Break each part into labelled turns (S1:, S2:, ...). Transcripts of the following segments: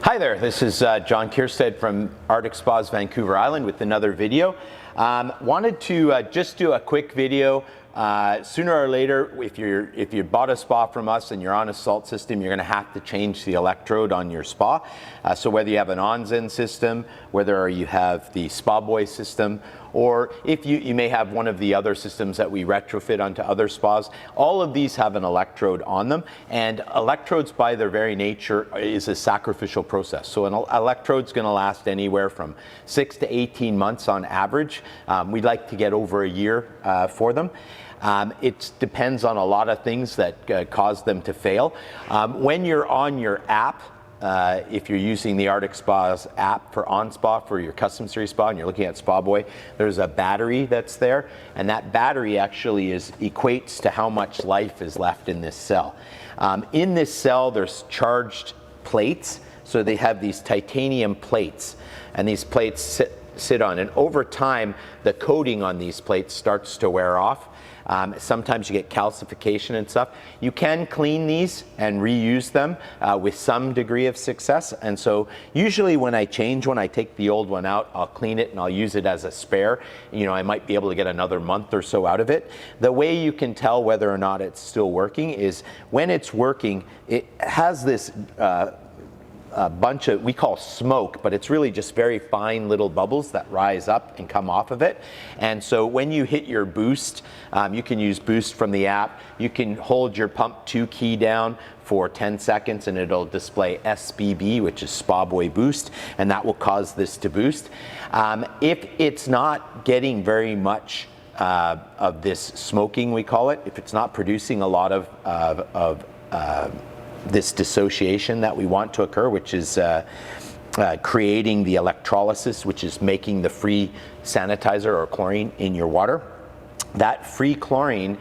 S1: Hi there, this is John Kierstead from Arctic Spas Vancouver Island with another video. Wanted to just do a quick video. Sooner or later, if you bought a spa from us and you're on a salt system, you're going to have to change the electrode on your spa. So whether you have an Onzen system, whether you have the SpaBoy system, or if you may have one of the other systems that we retrofit onto other spas, all of these have an electrode on them. And electrodes by their very nature is a sacrificial process. So an electrode's going to last anywhere from 6 to 18 months on average. We'd like to get over a year for them. It depends on a lot of things that cause them to fail. When you're on your app, if you're using the Arctic Spas app for OnSpa for your custom series spa and you're looking at SpaBoy, there's a battery that's there, and that battery actually equates to how much life is left in this cell. In this cell, there's charged plates, so they have these titanium plates, and these plates sit on, and over time, the coating on these plates starts to wear off. Sometimes you get calcification and stuff. You can clean these and reuse them with some degree of success. And so usually when I change one, I take the old one out, I'll clean it and I'll use it as a spare. You know, I might be able to get another month or so out of it. The way you can tell whether or not it's still working is when it's working, it has this a bunch of, we call smoke, but it's really just very fine little bubbles that rise up and come off of it. And so when you hit your boost, you can use boost from the app. You can hold your pump 2 key down for 10 seconds and it'll display SPB, which is SpaBoy Boost, and that will cause this to boost. If it's not getting very much of this smoking, we call it, if it's not producing a lot of this dissociation that we want to occur, which is creating the electrolysis, which is making the free sanitizer or chlorine in your water. That free chlorine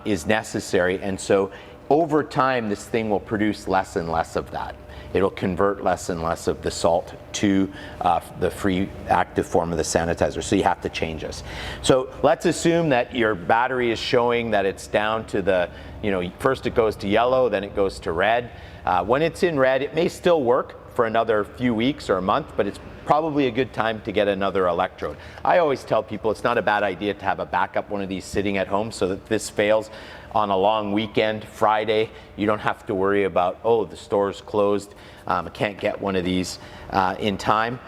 S1: is necessary, and so over time this thing will produce less and less of that. It'll convert less and less of the salt to the free active form of the sanitizer, so you have to change this. So let's assume that your battery is showing that it's down to the, you know, first it goes to yellow, then it goes to red. When it's in red, it may still work for another few weeks or a month, but it's probably a good time to get another electrode. I always tell people it's not a bad idea to have a backup one of these sitting at home so that this fails on a long weekend, Friday, you don't have to worry about, oh, the store's closed, I can't get one of these in time.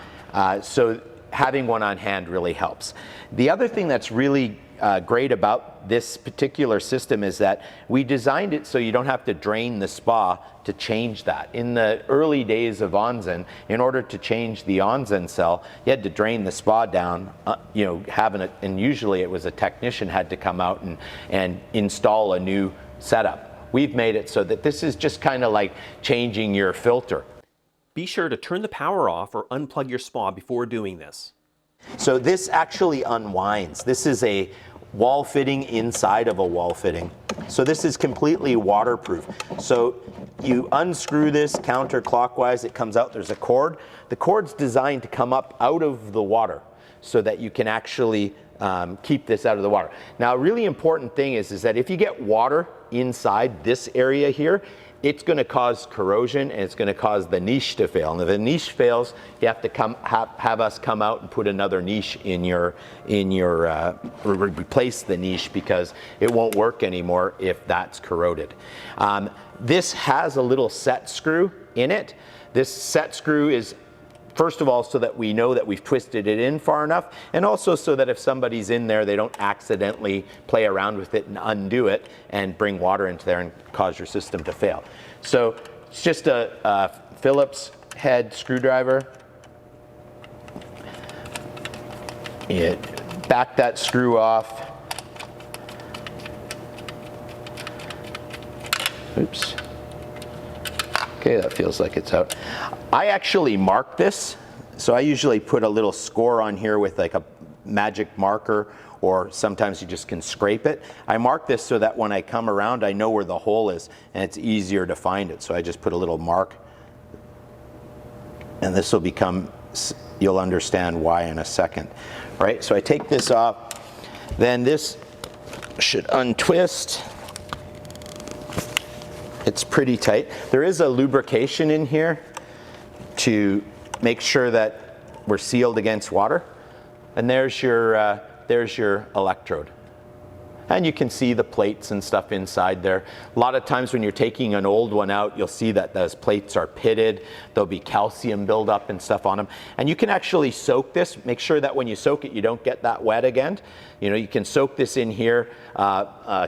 S1: So having one on hand really helps. The other thing that's really great about this particular system is that we designed it so you don't have to drain the spa to change that. In the early days of Onzen, in order to change the Onzen cell, you had to drain the spa down, you know, and usually it was a technician had to come out and install a new setup. We've made it so that this is just kind of like changing your filter.
S2: Be sure to turn the power off or unplug your spa before doing this.
S1: So this actually unwinds. This is a wall fitting inside of a wall fitting. So this is completely waterproof. So you unscrew this counterclockwise, it comes out, there's a cord. The cord's designed to come up out of the water so that you can actually keep this out of the water. Now a really important thing is that if you get water inside this area here, it's going to cause corrosion and it's going to cause the niche to fail. And if the niche fails, you have to have us come out and put another niche in your replace the niche because it won't work anymore if that's corroded. This has a little set screw in it. This set screw is, first of all, so that we know that we've twisted it in far enough, and also so that if somebody's in there, they don't accidentally play around with it and undo it and bring water into there and cause your system to fail. So it's just a Phillips head screwdriver. Back that screw off. Oops. Okay, that feels like it's out. I actually mark this, so I usually put a little score on here with like a magic marker, or sometimes you just can scrape it. I mark this so that when I come around, I know where the hole is and it's easier to find it. So I just put a little mark, and this will become, you'll understand why in a second. Right, so I take this off, then this should untwist. It's pretty tight. There is a lubrication in here. to make sure that we're sealed against water. And there's your electrode. And you can see the plates and stuff inside there. A lot of times when you're taking an old one out, you'll see that those plates are pitted. There'll be calcium buildup and stuff on them. And you can actually soak this. Make sure that when you soak it, you don't get that wet again. You know, you can soak this in here.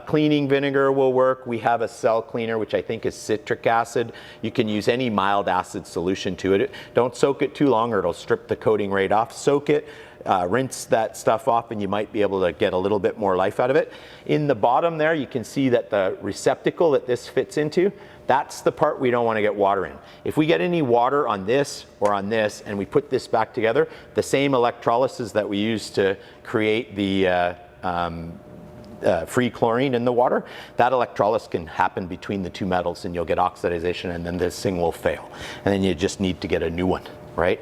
S1: Cleaning vinegar will work. We have a cell cleaner, which I think is citric acid. You can use any mild acid solution to it. Don't soak it too long or it'll strip the coating right off. Soak it. Rinse that stuff off and you might be able to get a little bit more life out of it. In the bottom there, you can see that the receptacle that this fits into, that's the part we don't want to get water in. If we get any water on this or on this and we put this back together, the same electrolysis that we use to create the free chlorine in the water, that electrolysis can happen between the two metals and you'll get oxidization and then this thing will fail. And then you just need to get a new one. Right?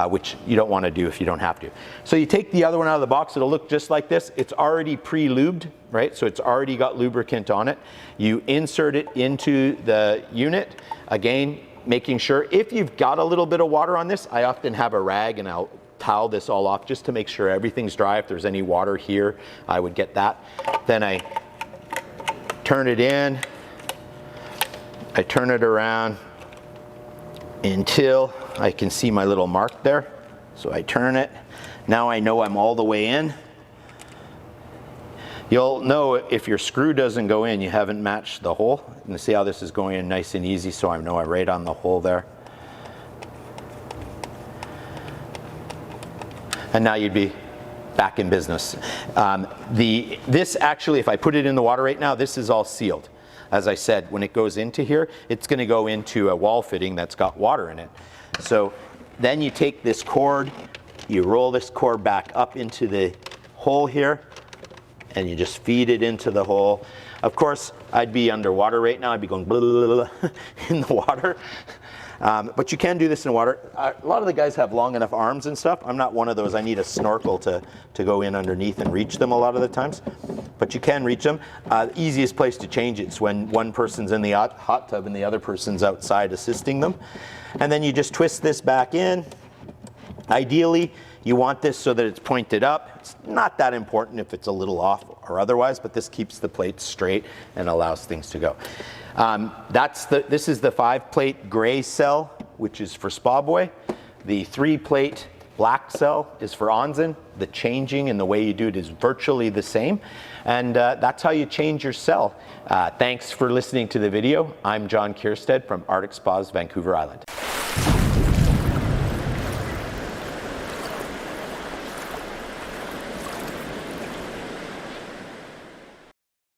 S1: Which you don't want to do if you don't have to. So you take the other one out of the box, it'll look just like this. It's already pre-lubed, right? So it's already got lubricant on it. You insert it into the unit. Again, making sure, if you've got a little bit of water on this, I often have a rag and I'll towel this all off just to make sure everything's dry. If there's any water here, I would get that. Then I turn it in, I turn it around until I can see my little mark there. So I turn it. Now I know I'm all the way in. You'll know if your screw doesn't go in, you haven't matched the hole. And see how this is going in nice and easy, so I know I'm right on the hole there. And now you'd be back in business. This actually, if I put it in the water right now, this is all sealed. As I said, when it goes into here, it's going to go into a wall fitting that's got water in it. So then you take this cord, you roll this cord back up into the hole here, and you just feed it into the hole. Of course, I'd be underwater right now. I'd be going blah, blah, blah, blah, in the water. But you can do this in water. A lot of the guys have long enough arms and stuff. I'm not one of those. I need a snorkel to go in underneath and reach them a lot of the times. But you can reach them. The easiest place to change it is when one person's in the hot tub and the other person's outside assisting them. And then you just twist this back in. Ideally, you want this so that it's pointed up. It's not that important if it's a little off or otherwise, but this keeps the plates straight and allows things to go. This is the 5-plate gray cell, which is for SpaBoy. The 3-plate black cell is for Onzen. The changing and the way you do it is virtually the same. And that's how you change your cell. Thanks for listening to the video. I'm John Kierstead from Arctic Spas Vancouver Island.